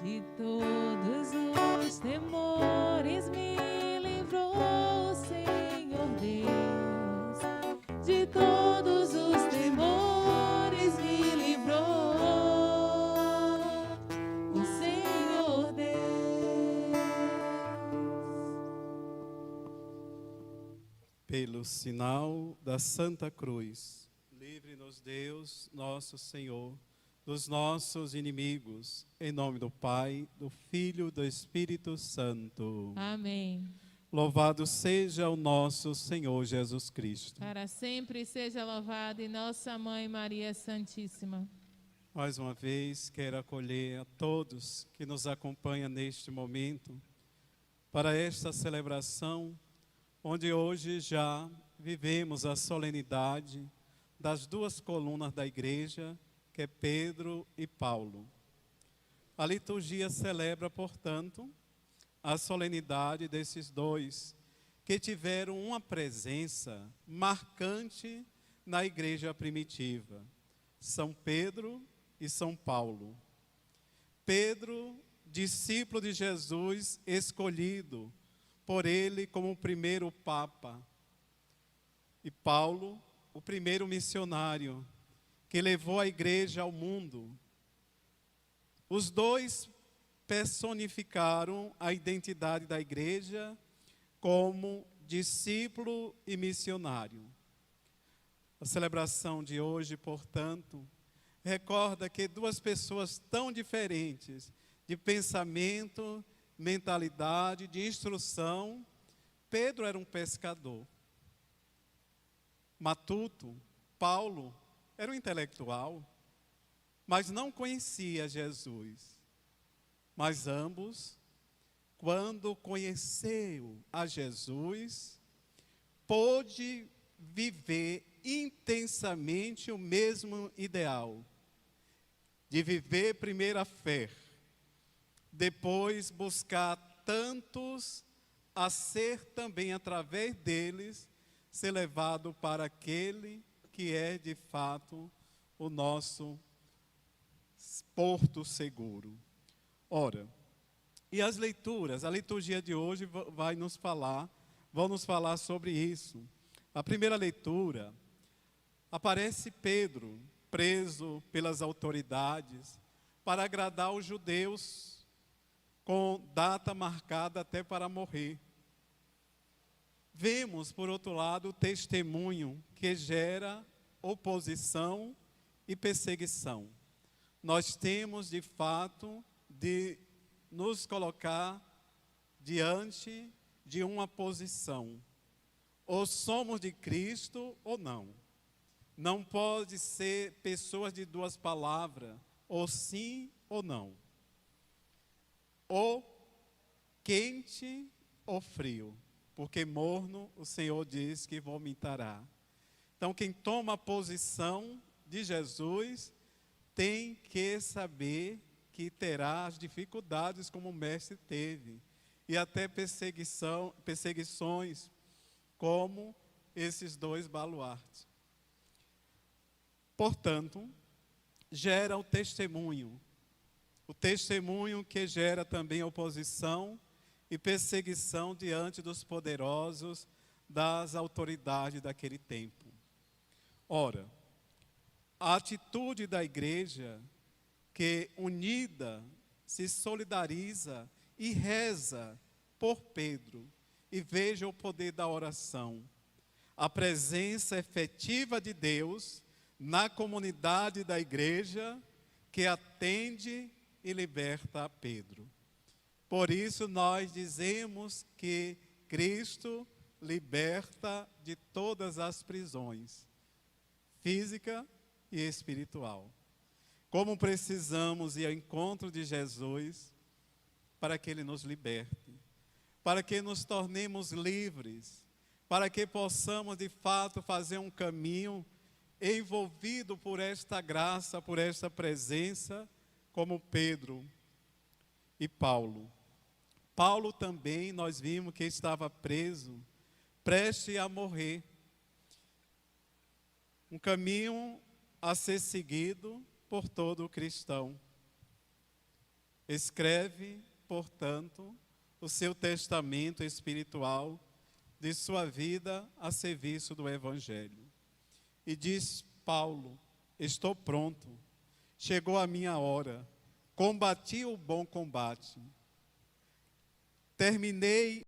De todos os temores me livrou o Senhor Deus. De todos os temores me livrou o Senhor Deus. Pelo sinal da Santa Cruz, livre-nos Deus, nosso Senhor, dos nossos inimigos, em nome do Pai, do Filho e do Espírito Santo. Amém. Louvado seja o nosso Senhor Jesus Cristo. Para sempre seja louvado e nossa Mãe Maria Santíssima. Mais uma vez, quero acolher a todos que nos acompanham neste momento para esta celebração, onde hoje já vivemos a solenidade das duas colunas da igreja, que é Pedro e Paulo. A liturgia celebra, portanto, a solenidade desses dois, que tiveram uma presença marcante na igreja primitiva, São Pedro e São Paulo. Pedro, discípulo de Jesus, escolhido por ele como o primeiro Papa, e Paulo, o primeiro missionário, que levou a igreja ao mundo. Os dois personificaram a identidade da igreja como discípulo e missionário. A celebração de hoje, portanto, recorda que duas pessoas tão diferentes, de pensamento, mentalidade, de instrução. Pedro era um pescador matuto, Paulo era um intelectual, mas não conhecia Jesus. Mas ambos, quando conheceu a Jesus, pôde viver intensamente o mesmo ideal, de viver primeiro a fé, depois buscar tantos a ser também através deles, ser levado para aquele que é de fato o nosso porto seguro. Ora, e as leituras, a liturgia de hoje vão nos falar sobre isso. A primeira leitura, aparece Pedro preso pelas autoridades para agradar os judeus, com data marcada até para morrer. Vemos, por outro lado, o testemunho que gera oposição e perseguição. Nós temos, de fato, de nos colocar diante de uma posição. Ou somos de Cristo ou não. Não pode ser pessoas de duas palavras, ou sim ou não. Ou quente ou frio. Porque morno o Senhor diz que vomitará. Então quem toma a posição de Jesus tem que saber que terá as dificuldades como o mestre teve. E até perseguições como esses dois baluartes. Portanto, gera o testemunho que gera também oposição e perseguição diante dos poderosos, das autoridades daquele tempo. Ora, a atitude da igreja, que unida se solidariza e reza por Pedro, e veja o poder da oração, a presença efetiva de Deus na comunidade da igreja, que atende e liberta a Pedro. Por isso nós dizemos que Cristo liberta de todas as prisões, física e espiritual. Como precisamos ir ao encontro de Jesus para que Ele nos liberte, para que nos tornemos livres, para que possamos de fato fazer um caminho envolvido por esta graça, por esta presença, como Pedro e Paulo. Paulo também, nós vimos que estava preso, prestes a morrer. Um caminho a ser seguido por todo cristão. Escreve, portanto, o seu testamento espiritual de sua vida a serviço do Evangelho. E diz Paulo: estou pronto, chegou a minha hora, combati o bom combate, terminei